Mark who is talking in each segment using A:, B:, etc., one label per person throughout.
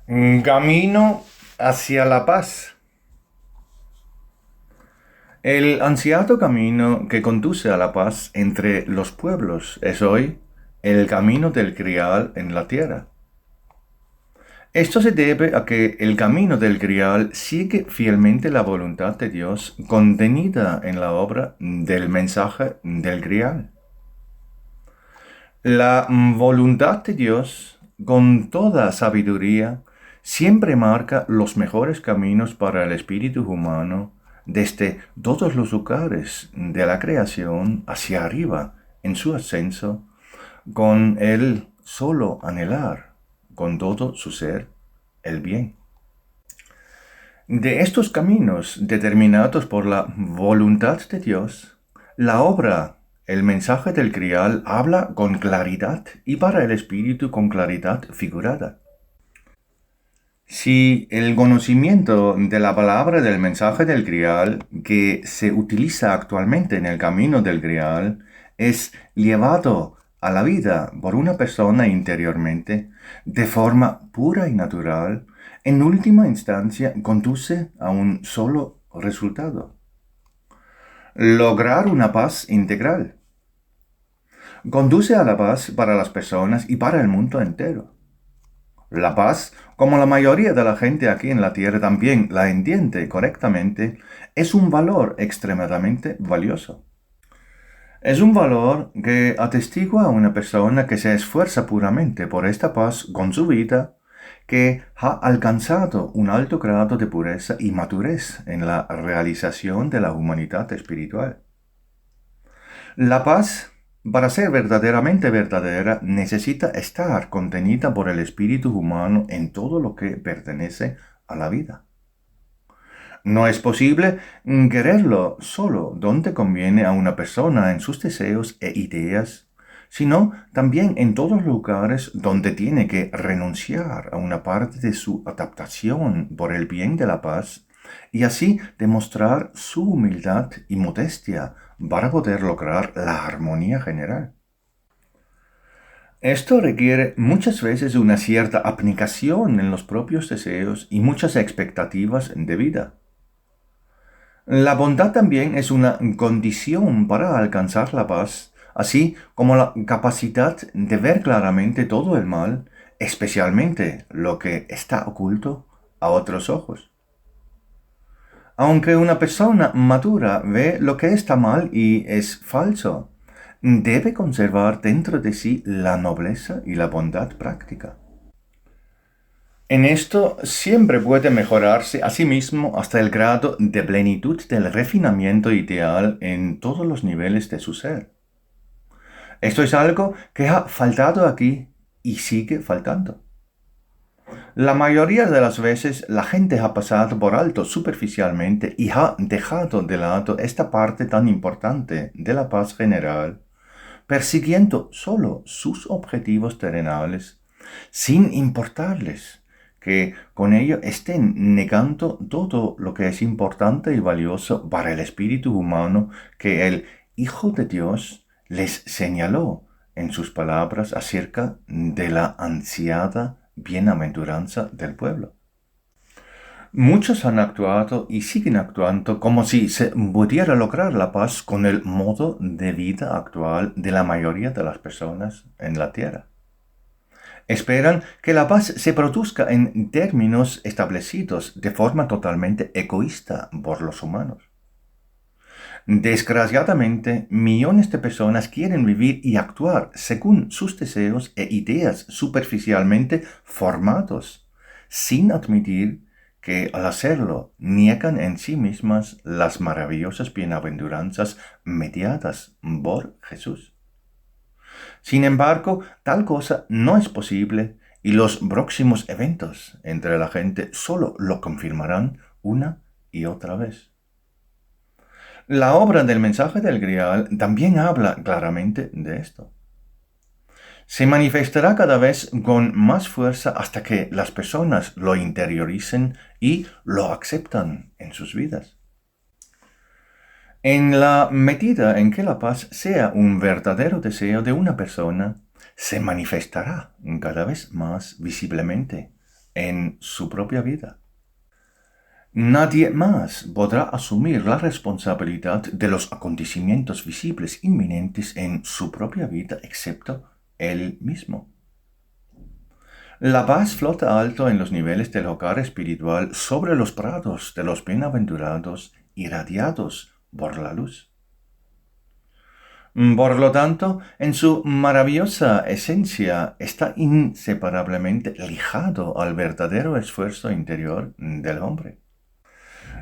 A: Camino hacia la paz. El ansiado camino que conduce a la paz entre los pueblos es hoy el camino del Grial en la tierra. Esto se debe a que el camino del Grial sigue fielmente la voluntad de Dios contenida en la obra del mensaje del Grial. La voluntad de Dios, con toda sabiduría, siempre marca los mejores caminos para el espíritu humano desde todos los lugares de la creación hacia arriba en su ascenso, con el solo anhelar, con todo su ser, el bien. De estos caminos determinados por la voluntad de Dios, la obra, el mensaje del Grial habla con claridad y para el espíritu con claridad figurada. Si el conocimiento de la palabra del mensaje del Grial que se utiliza actualmente en el camino del Grial es llevado a la vida por una persona interiormente de forma pura y natural, en última instancia conduce a un solo resultado: lograr una paz integral. Conduce a la paz para las personas y para el mundo entero. La paz, como la mayoría de la gente aquí en la Tierra también la entiende correctamente, es un valor extremadamente valioso. Es un valor que atestigua a una persona que se esfuerza puramente por esta paz con su vida, que ha alcanzado un alto grado de pureza y madurez en la realización de la humanidad espiritual. La paz, para ser verdaderamente verdadera, necesita estar contenida por el espíritu humano en todo lo que pertenece a la vida. No es posible quererlo solo donde conviene a una persona en sus deseos e ideas, sino también en todos los lugares donde tiene que renunciar a una parte de su adaptación por el bien de la paz y así demostrar su humildad y modestia para poder lograr la armonía general. Esto requiere muchas veces una cierta abnegación en los propios deseos y muchas expectativas de vida. La bondad también es una condición para alcanzar la paz, así como la capacidad de ver claramente todo el mal, especialmente lo que está oculto a otros ojos. Aunque una persona madura ve lo que está mal y es falso, debe conservar dentro de sí la nobleza y la bondad práctica. En esto siempre puede mejorarse a sí mismo hasta el grado de plenitud del refinamiento ideal en todos los niveles de su ser. Esto es algo que ha faltado aquí y sigue faltando. La mayoría de las veces la gente ha pasado por alto superficialmente y ha dejado de lado esta parte tan importante de la paz general, persiguiendo solo sus objetivos terrenales, sin importarles que con ello estén negando todo lo que es importante y valioso para el espíritu humano que el Hijo de Dios les señaló en sus palabras acerca de la ansiada bienaventuranza del pueblo. Muchos han actuado y siguen actuando como si se pudiera lograr la paz con el modo de vida actual de la mayoría de las personas en la tierra. Esperan que la paz se produzca en términos establecidos de forma totalmente egoísta por los humanos. Desgraciadamente, millones de personas quieren vivir y actuar según sus deseos e ideas superficialmente formados, sin admitir que al hacerlo niegan en sí mismas las maravillosas bienaventuranzas mediadas por Jesús. Sin embargo, tal cosa no es posible y los próximos eventos entre la gente solo lo confirmarán una y otra vez. La obra del mensaje del Grial también habla claramente de esto. Se manifestará cada vez con más fuerza hasta que las personas lo interioricen y lo aceptan en sus vidas. En la medida en que la paz sea un verdadero deseo de una persona, se manifestará cada vez más visiblemente en su propia vida. Nadie más podrá asumir la responsabilidad de los acontecimientos visibles inminentes en su propia vida excepto él mismo. La paz flota alto en los niveles del hogar espiritual sobre los prados de los bienaventurados irradiados por la luz. Por lo tanto, en su maravillosa esencia está inseparablemente ligado al verdadero esfuerzo interior del hombre.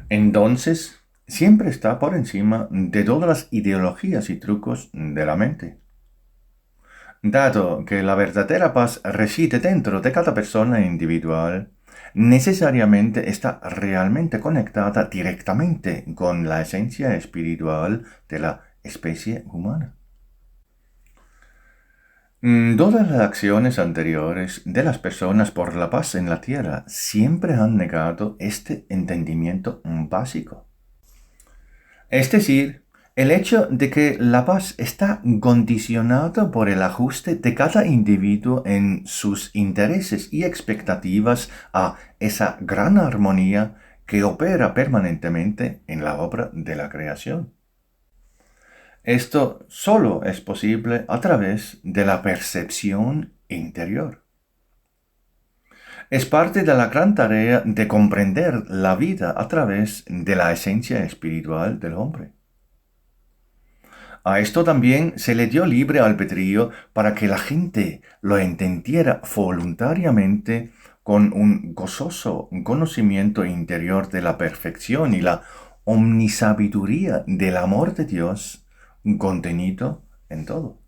A: Entonces, siempre está por encima de todas las ideologías y trucos de la mente. Dado que la verdadera paz reside dentro de cada persona individual, necesariamente está realmente conectada directamente con la esencia espiritual de la especie humana. Todas las acciones anteriores de las personas por la paz en la tierra siempre han negado este entendimiento básico. Es decir, el hecho de que la paz está condicionada por el ajuste de cada individuo en sus intereses y expectativas a esa gran armonía que opera permanentemente en la obra de la creación. Esto solo es posible a través de la percepción interior. Es parte de la gran tarea de comprender la vida a través de la esencia espiritual del hombre. A esto también se le dio libre albedrío para que la gente lo entendiera voluntariamente con un gozoso conocimiento interior de la perfección y la omnisabiduría del amor de Dios contenido en todo.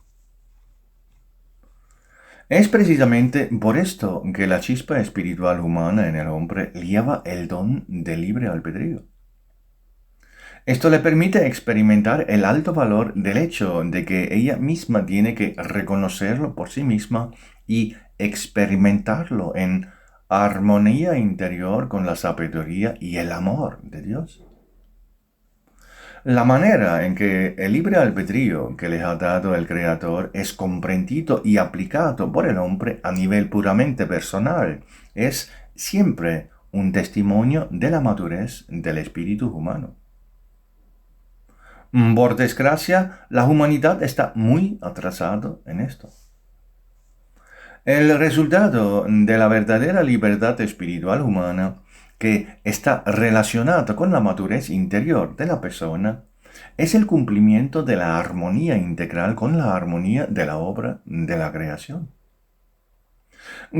A: Es precisamente por esto que la chispa espiritual humana en el hombre lleva el don del libre albedrío. Esto le permite experimentar el alto valor del hecho de que ella misma tiene que reconocerlo por sí misma y experimentarlo en armonía interior con la sabiduría y el amor de Dios. La manera en que el libre albedrío que le ha dado el Creador es comprendido y aplicado por el hombre a nivel puramente personal es siempre un testimonio de la madurez del espíritu humano. Por desgracia, la humanidad está muy atrasado en esto. El resultado de la verdadera libertad espiritual humana, que está relacionada con la madurez interior de la persona, es el cumplimiento de la armonía integral con la armonía de la obra de la creación.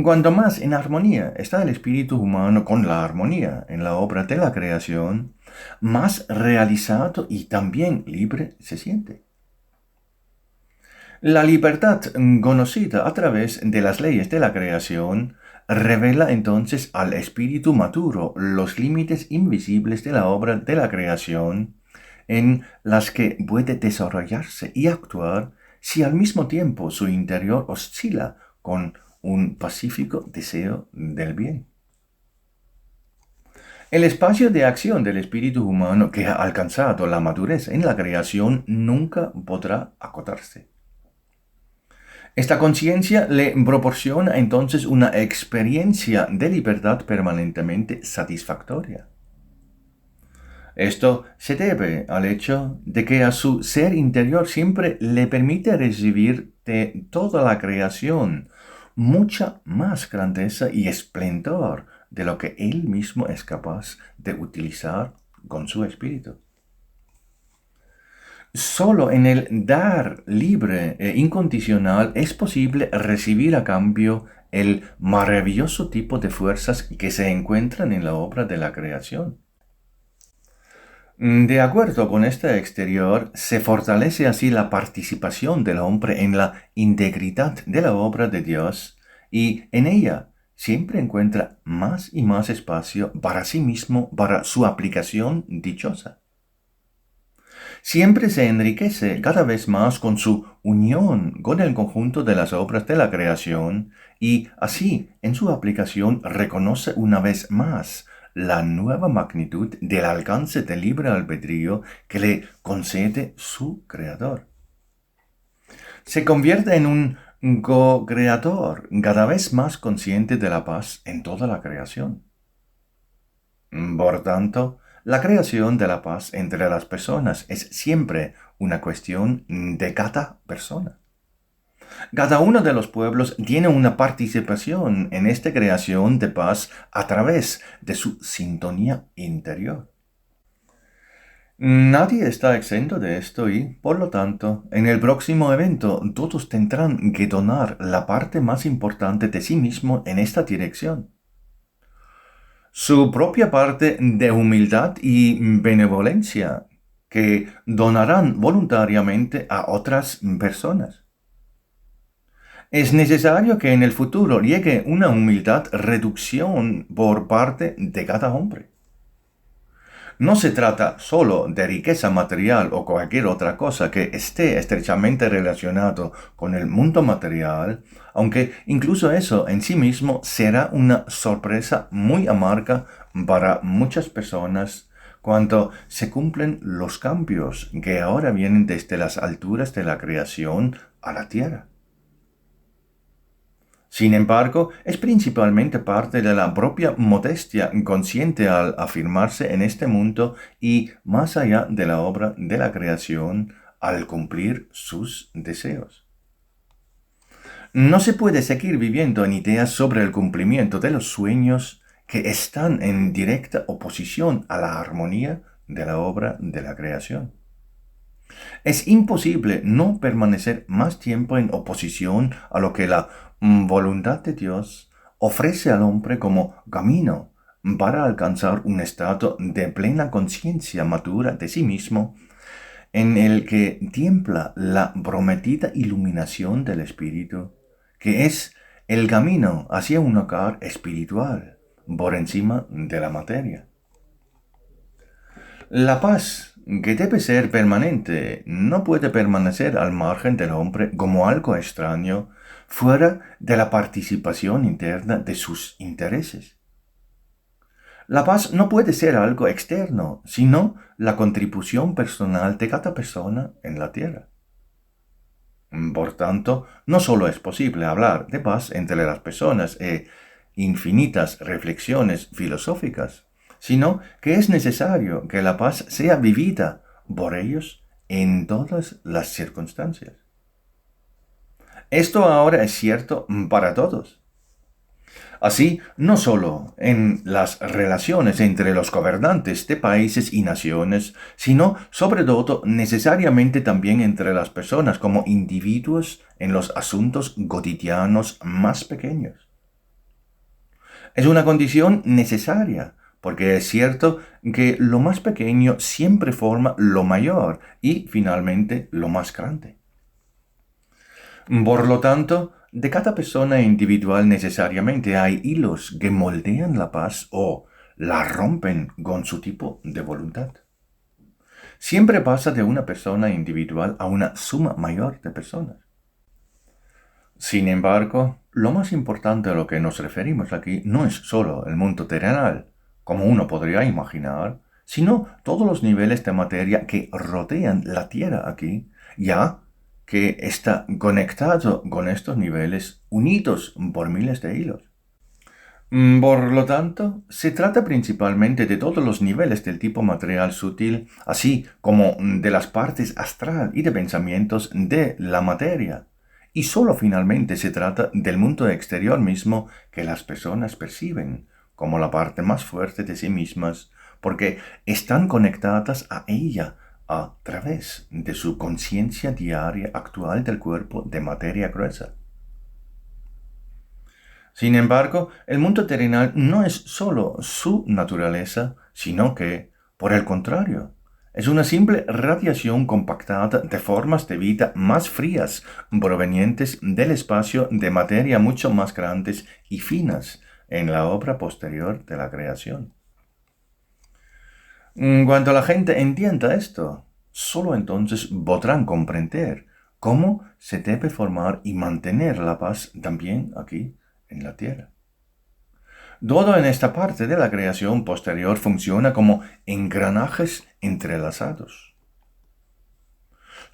A: Cuanto más en armonía está el espíritu humano con la armonía en la obra de la creación, más realizado y también libre se siente. La libertad conocida a través de las leyes de la creación revela entonces al espíritu maduro los límites invisibles de la obra de la creación en las que puede desarrollarse y actuar si al mismo tiempo su interior oscila con un pacífico deseo del bien. El espacio de acción del espíritu humano que ha alcanzado la madurez en la creación nunca podrá acotarse. Esta conciencia le proporciona entonces una experiencia de libertad permanentemente satisfactoria. Esto se debe al hecho de que a su ser interior siempre le permite recibir de toda la creación mucha más grandeza y esplendor de lo que él mismo es capaz de utilizar con su espíritu. Solo en el dar libre e incondicional es posible recibir a cambio el maravilloso tipo de fuerzas que se encuentran en la obra de la creación. De acuerdo con este exterior, se fortalece así la participación del hombre en la integridad de la obra de Dios y en ella siempre encuentra más y más espacio para sí mismo, para su aplicación dichosa. Siempre se enriquece cada vez más con su unión con el conjunto de las obras de la creación y así en su aplicación reconoce una vez más la nueva magnitud del alcance del libre albedrío que le concede su Creador. Se convierte en un co-creador, cada vez más consciente de la paz en toda la creación. Por tanto, la creación de la paz entre las personas es siempre una cuestión de cada persona. Cada uno de los pueblos tiene una participación en esta creación de paz a través de su sintonía interior. Nadie está exento de esto y, por lo tanto, en el próximo evento todos tendrán que donar la parte más importante de sí mismo en esta dirección. Su propia parte de humildad y benevolencia que donarán voluntariamente a otras personas. Es necesario que en el futuro llegue una humildad reducción por parte de cada hombre. No se trata solo de riqueza material o cualquier otra cosa que esté estrechamente relacionado con el mundo material, aunque incluso eso en sí mismo será una sorpresa muy amarga para muchas personas cuando se cumplen los cambios que ahora vienen desde las alturas de la creación a la tierra. Sin embargo, es principalmente parte de la propia modestia consciente al afirmarse en este mundo y más allá de la obra de la creación al cumplir sus deseos. No se puede seguir viviendo en ideas sobre el cumplimiento de los sueños que están en directa oposición a la armonía de la obra de la creación. Es imposible no permanecer más tiempo en oposición a lo que la voluntad de Dios ofrece al hombre como camino para alcanzar un estado de plena conciencia madura de sí mismo, en el que tiembla la prometida iluminación del espíritu, que es el camino hacia un hogar espiritual por encima de la materia. La paz, que debe ser permanente, no puede permanecer al margen del hombre como algo extraño, fuera de la participación interna de sus intereses. La paz no puede ser algo externo, sino la contribución personal de cada persona en la tierra. Por tanto, no solo es posible hablar de paz entre las personas e infinitas reflexiones filosóficas, sino que es necesario que la paz sea vivida por ellos en todas las circunstancias. Esto ahora es cierto para todos. Así, no solo en las relaciones entre los gobernantes de países y naciones, sino sobre todo necesariamente también entre las personas como individuos en los asuntos cotidianos más pequeños. Es una condición necesaria, porque es cierto que lo más pequeño siempre forma lo mayor y finalmente lo más grande. Por lo tanto, de cada persona individual necesariamente hay hilos que moldean la paz o la rompen con su tipo de voluntad. Siempre pasa de una persona individual a una suma mayor de personas. Sin embargo, lo más importante a lo que nos referimos aquí no es solo el mundo terrenal, como uno podría imaginar, sino todos los niveles de materia que rodean la Tierra aquí, ya que está conectado con estos niveles unidos por miles de hilos. Por lo tanto, se trata principalmente de todos los niveles del tipo material sutil, así como de las partes astral y de pensamientos de la materia. Y solo finalmente se trata del mundo exterior mismo que las personas perciben como la parte más fuerte de sí mismas, porque están conectadas a ella a través de su conciencia diaria actual del cuerpo de materia gruesa. Sin embargo, el mundo terrenal no es sólo su naturaleza, sino que, por el contrario, es una simple radiación compactada de formas de vida más frías, provenientes del espacio de materia mucho más grandes y finas en la obra posterior de la creación. Cuando la gente entienda esto, solo entonces podrán comprender cómo se debe formar y mantener la paz también aquí en la tierra. Todo en esta parte de la creación posterior funciona como engranajes entrelazados.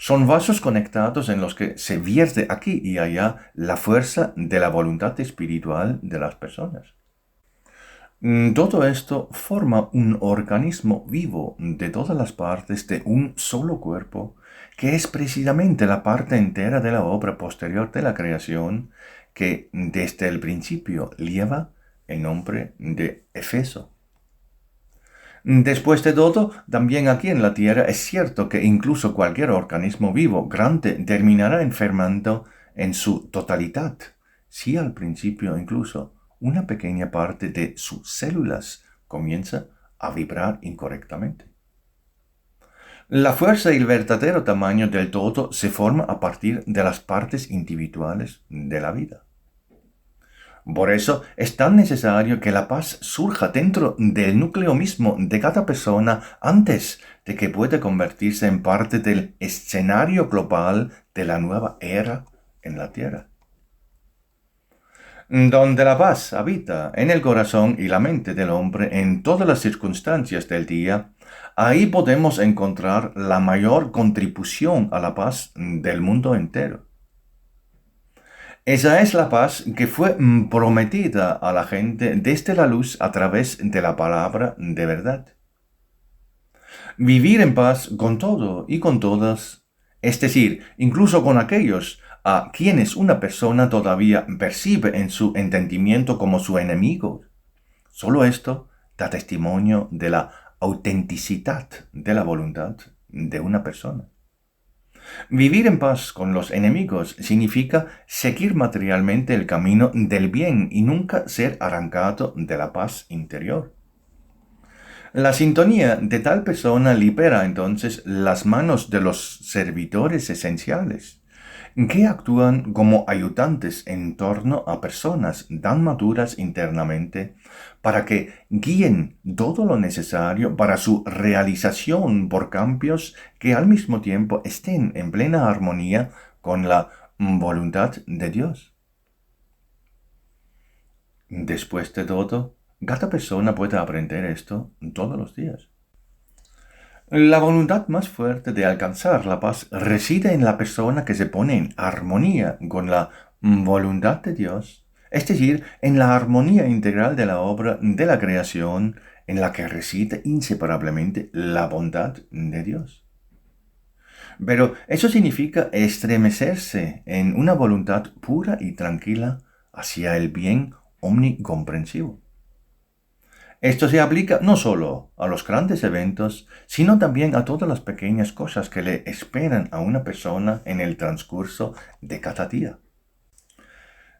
A: Son vasos conectados en los que se vierte aquí y allá la fuerza de la voluntad espiritual de las personas. Todo esto forma un organismo vivo de todas las partes de un solo cuerpo, que es precisamente la parte entera de la obra posterior de la creación que desde el principio lleva el nombre de Efeso. Después de todo, también aquí en la Tierra es cierto que incluso cualquier organismo vivo grande terminará enfermando en su totalidad, si al principio incluso una pequeña parte de sus células comienza a vibrar incorrectamente. La fuerza y el verdadero tamaño del todo se forma a partir de las partes individuales de la vida. Por eso es tan necesario que la paz surja dentro del núcleo mismo de cada persona antes de que pueda convertirse en parte del escenario global de la nueva era en la Tierra. Donde la paz habita en el corazón y la mente del hombre en todas las circunstancias del día, ahí podemos encontrar la mayor contribución a la paz del mundo entero. Esa es la paz que fue prometida a la gente desde la luz a través de la palabra de verdad. Vivir en paz con todo y con todas, es decir, incluso con aquellos a quienes una persona todavía percibe en su entendimiento como su enemigo. Solo esto da testimonio de la autenticidad de la voluntad de una persona. Vivir en paz con los enemigos significa seguir materialmente el camino del bien y nunca ser arrancado de la paz interior. La sintonía de tal persona libera entonces las manos de los servidores esenciales, que actúan como ayudantes en torno a personas tan maduras internamente para que guíen todo lo necesario para su realización por cambios que al mismo tiempo estén en plena armonía con la voluntad de Dios. Después de todo, cada persona puede aprender esto todos los días. La voluntad más fuerte de alcanzar la paz reside en la persona que se pone en armonía con la voluntad de Dios, es decir, en la armonía integral de la obra de la creación en la que reside inseparablemente la bondad de Dios. Pero eso significa estremecerse en una voluntad pura y tranquila hacia el bien omnicomprensivo. Esto se aplica no solo a los grandes eventos, sino también a todas las pequeñas cosas que le esperan a una persona en el transcurso de cada día.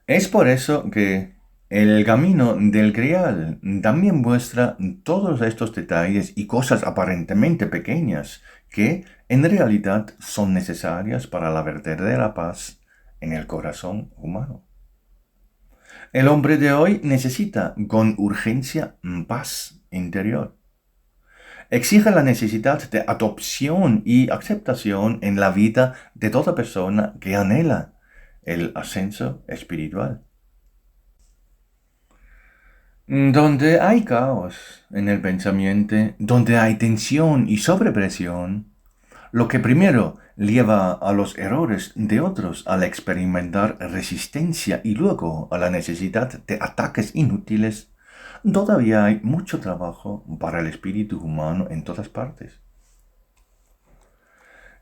A: Es por eso que el camino del Grial también muestra todos estos detalles y cosas aparentemente pequeñas que en realidad son necesarias para la verdadera paz en el corazón humano. El hombre de hoy necesita con urgencia paz interior. Exige la necesidad de adopción y aceptación en la vida de toda persona que anhela el ascenso espiritual. Donde hay caos en el pensamiento, donde hay tensión y sobrepresión, lo que primero lleva a los errores de otros al experimentar resistencia y luego a la necesidad de ataques inútiles, todavía hay mucho trabajo para el espíritu humano en todas partes.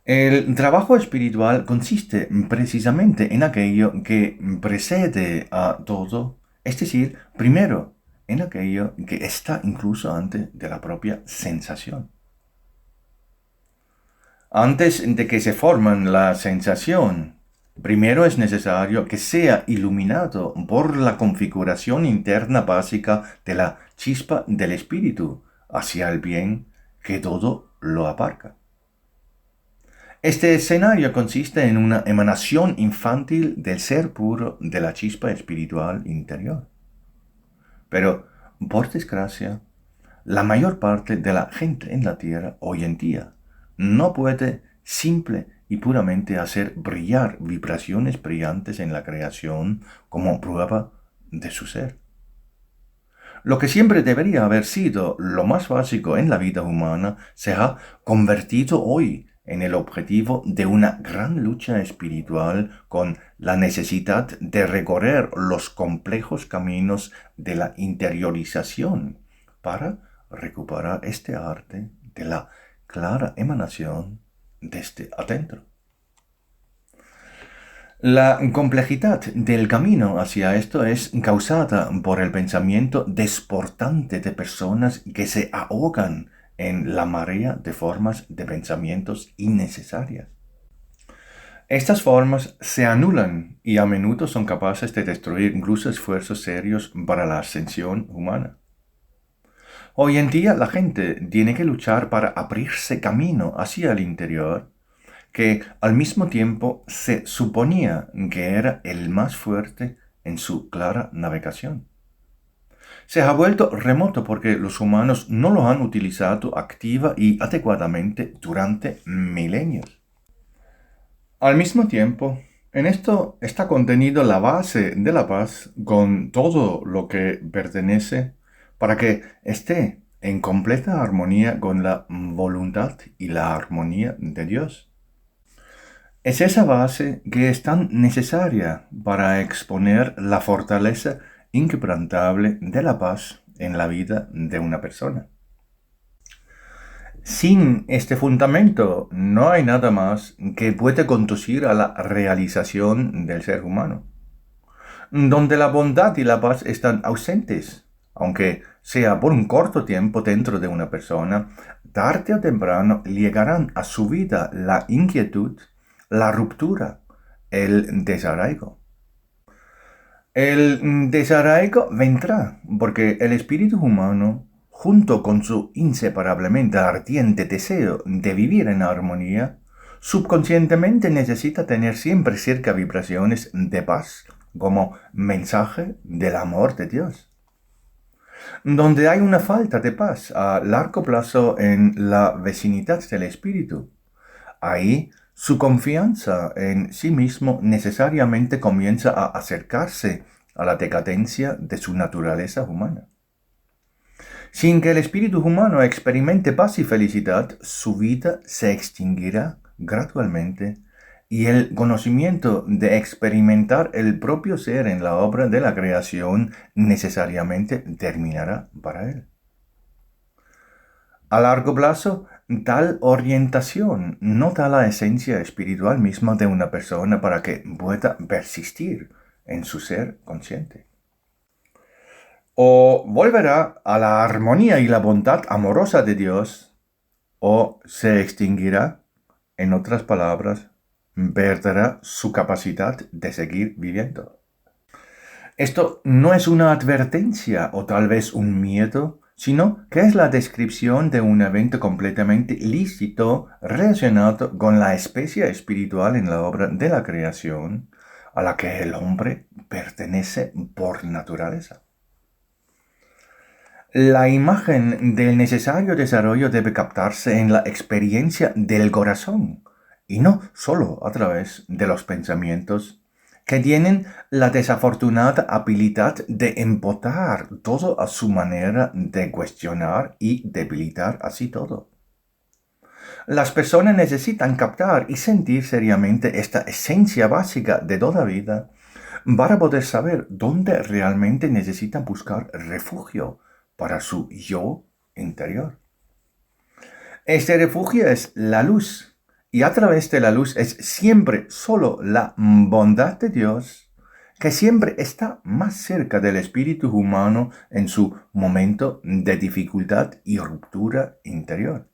A: El trabajo espiritual consiste precisamente en aquello que precede a todo, es decir, primero en aquello que está incluso antes de la propia sensación. Antes de que se forman la sensación, primero es necesario que sea iluminado por la configuración interna básica de la chispa del espíritu hacia el bien que todo lo abarca. Este escenario consiste en una emanación infantil del ser puro de la chispa espiritual interior. Pero, por desgracia, la mayor parte de la gente en la Tierra hoy en día no puede simple y puramente hacer brillar vibraciones brillantes en la creación como prueba de su ser. Lo que siempre debería haber sido lo más básico en la vida humana se ha convertido hoy en el objetivo de una gran lucha espiritual con la necesidad de recorrer los complejos caminos de la interiorización para recuperar este arte de la clara emanación desde adentro. La complejidad del camino hacia esto es causada por el pensamiento desbordante de personas que se ahogan en la marea de formas de pensamientos innecesarias. Estas formas se anulan y a menudo son capaces de destruir incluso esfuerzos serios para la ascensión humana. Hoy en día la gente tiene que luchar para abrirse camino hacia el interior, que al mismo tiempo se suponía que era el más fuerte en su clara navegación. Se ha vuelto remoto porque los humanos no lo han utilizado activa y adecuadamente durante milenios. Al mismo tiempo, en esto está contenido la base de la paz con todo lo que pertenece para que esté en completa armonía con la voluntad y la armonía de Dios. Es esa base que es tan necesaria para exponer la fortaleza inquebrantable de la paz en la vida de una persona. Sin este fundamento no hay nada más que pueda conducir a la realización del ser humano. Donde la bondad y la paz están ausentes, aunque sea por un corto tiempo dentro de una persona, tarde o temprano llegarán a su vida la inquietud, la ruptura, el desarraigo. El desarraigo vendrá porque el espíritu humano, junto con su inseparablemente ardiente deseo de vivir en armonía, subconscientemente necesita tener siempre cerca vibraciones de paz como mensaje del amor de Dios. Donde hay una falta de paz a largo plazo en la vecinidad del espíritu, ahí su confianza en sí mismo necesariamente comienza a acercarse a la decadencia de su naturaleza humana. Sin que el espíritu humano experimente paz y felicidad, su vida se extinguirá gradualmente y el conocimiento de experimentar el propio ser en la obra de la creación necesariamente terminará para él. A largo plazo, tal orientación no da la esencia espiritual misma de una persona para que pueda persistir en su ser consciente. O volverá a la armonía y la bondad amorosa de Dios, o se extinguirá, en otras palabras, perderá su capacidad de seguir viviendo. Esto no es una advertencia o tal vez un miedo, sino que es la descripción de un evento completamente lícito relacionado con la especie espiritual en la obra de la creación, a la que el hombre pertenece por naturaleza. La imagen del necesario desarrollo debe captarse en la experiencia del corazón, y no solo a través de los pensamientos, que tienen la desafortunada habilidad de embotar todo a su manera de cuestionar y debilitar así todo. Las personas necesitan captar y sentir seriamente esta esencia básica de toda vida para poder saber dónde realmente necesitan buscar refugio para su yo interior. Este refugio es la luz. Y a través de la luz es siempre solo la bondad de Dios que siempre está más cerca del espíritu humano en su momento de dificultad y ruptura interior.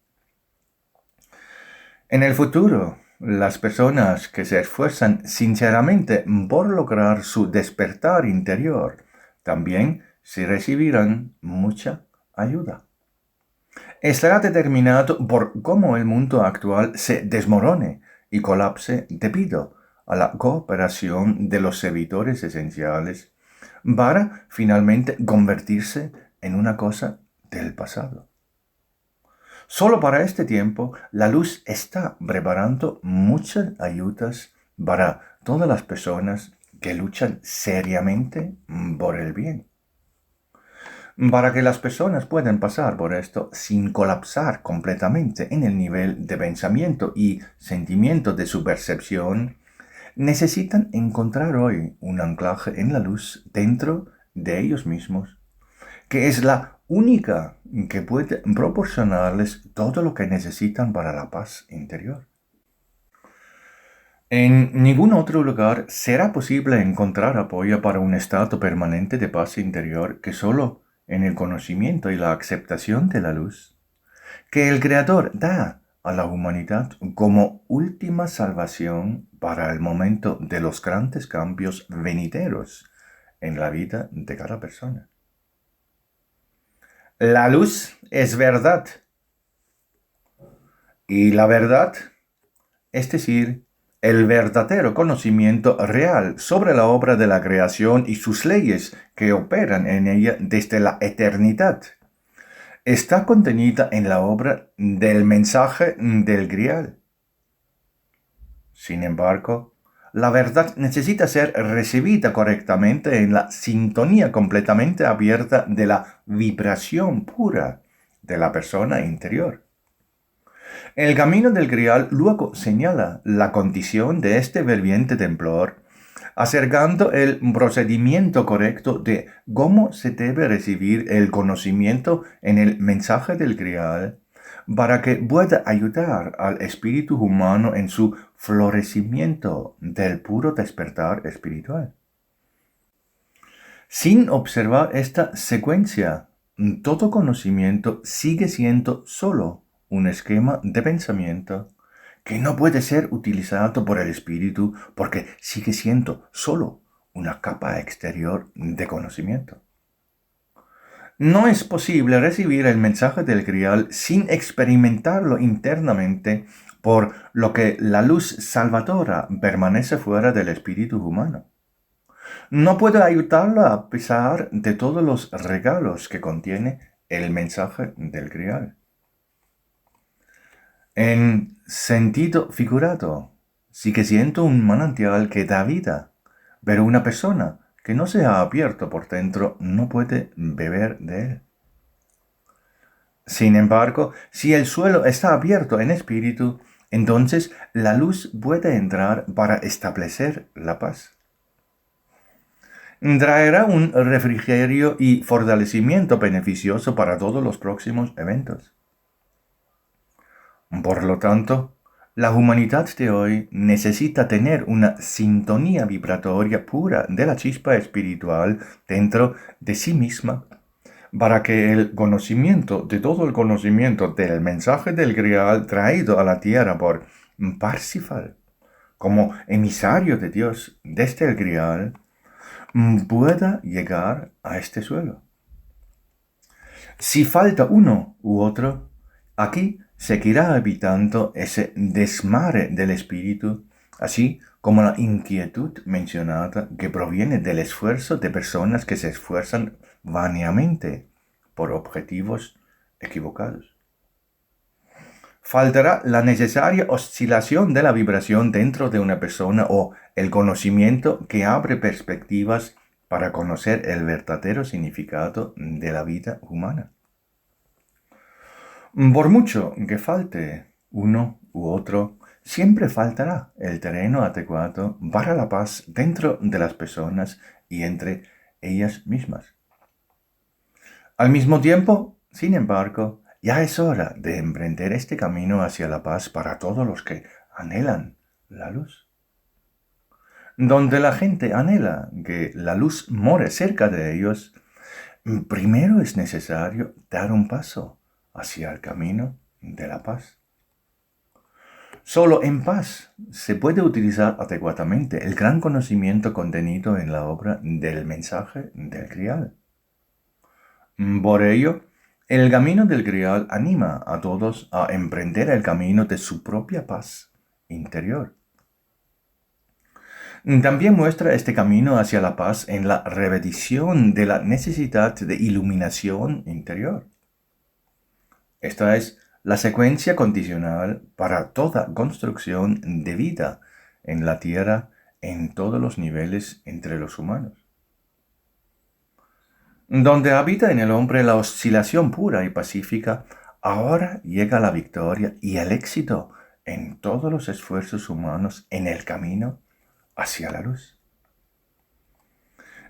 A: En el futuro, las personas que se esfuerzan sinceramente por lograr su despertar interior también se recibirán mucha ayuda. Estará determinado por cómo el mundo actual se desmorone y colapse debido a la cooperación de los servidores esenciales para finalmente convertirse en una cosa del pasado. Solo para este tiempo, la luz está preparando muchas ayudas para todas las personas que luchan seriamente por el bien. para que las personas puedan pasar por esto sin colapsar completamente en el nivel de pensamiento y sentimiento de su percepción, necesitan encontrar hoy un anclaje en la luz dentro de ellos mismos, que es la única que puede proporcionarles todo lo que necesitan para la paz interior. En ningún otro lugar será posible encontrar apoyo para un estado permanente de paz interior que solo en el conocimiento y la aceptación de la luz, que el Creador da a la humanidad como última salvación para el momento de los grandes cambios venideros en la vida de cada persona. La luz es verdad y la verdad, es decir, el verdadero conocimiento real sobre la obra de la creación y sus leyes que operan en ella desde la eternidad, está contenida en la obra del mensaje del Grial. Sin embargo, la verdad necesita ser recibida correctamente en la sintonía completamente abierta de la vibración pura de la persona interior. El camino del Grial luego señala la condición de este ferviente temblor, acercando el procedimiento correcto de cómo se debe recibir el conocimiento en el mensaje del Grial para que pueda ayudar al espíritu humano en su florecimiento del puro despertar espiritual. Sin observar esta secuencia, todo conocimiento sigue siendo solo un esquema de pensamiento que no puede ser utilizado por el espíritu porque sigue siendo solo una capa exterior de conocimiento. No es posible recibir el mensaje del Grial sin experimentarlo internamente, por lo que la luz salvadora permanece fuera del espíritu humano. No puede ayudarlo a pesar de todos los regalos que contiene el mensaje del Grial. En sentido figurado, sigue siendo un manantial que da vida, pero una persona que no se ha abierto por dentro no puede beber de él. Sin embargo, si el suelo está abierto en espíritu, entonces la luz puede entrar para establecer la paz. Traerá un refrigerio y fortalecimiento beneficioso para todos los próximos eventos. Por lo tanto, la humanidad de hoy necesita tener una sintonía vibratoria pura de la chispa espiritual dentro de sí misma para que el conocimiento de todo el conocimiento del mensaje del Grial traído a la tierra por Parsifal como emisario de Dios desde el Grial pueda llegar a este suelo. Si falta uno u otro, aquí seguirá habitando ese desmare del espíritu, así como la inquietud mencionada que proviene del esfuerzo de personas que se esfuerzan vániamente por objetivos equivocados. Faltará la necesaria oscilación de la vibración dentro de una persona o el conocimiento que abre perspectivas para conocer el verdadero significado de la vida humana. Por mucho que falte uno u otro, siempre faltará el terreno adecuado para la paz dentro de las personas y entre ellas mismas. Al mismo tiempo, sin embargo, ya es hora de emprender este camino hacia la paz para todos los que anhelan la luz. Donde la gente anhela que la luz more cerca de ellos, primero es necesario dar un paso hacia el camino de la paz. Solo en paz se puede utilizar adecuadamente el gran conocimiento contenido en la obra del mensaje del Grial. Por ello, el camino del Grial anima a todos a emprender el camino de su propia paz interior. También muestra este camino hacia la paz en la repetición de la necesidad de iluminación interior. Esta es la secuencia condicional para toda construcción de vida en la tierra en todos los niveles entre los humanos. Donde habita en el hombre la oscilación pura y pacífica, ahora llega la victoria y el éxito en todos los esfuerzos humanos en el camino hacia la luz.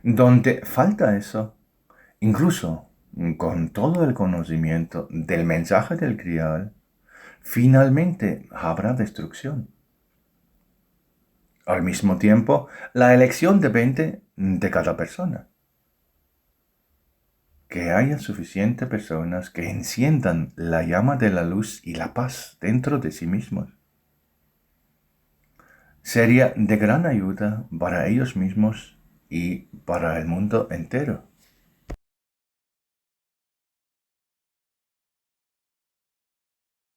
A: Donde falta eso, incluso con todo el conocimiento del mensaje del Grial, finalmente habrá destrucción. Al mismo tiempo, la elección depende de cada persona. Que haya suficientes personas que enciendan la llama de la luz y la paz dentro de sí mismos. Sería de gran ayuda para ellos mismos y para el mundo entero.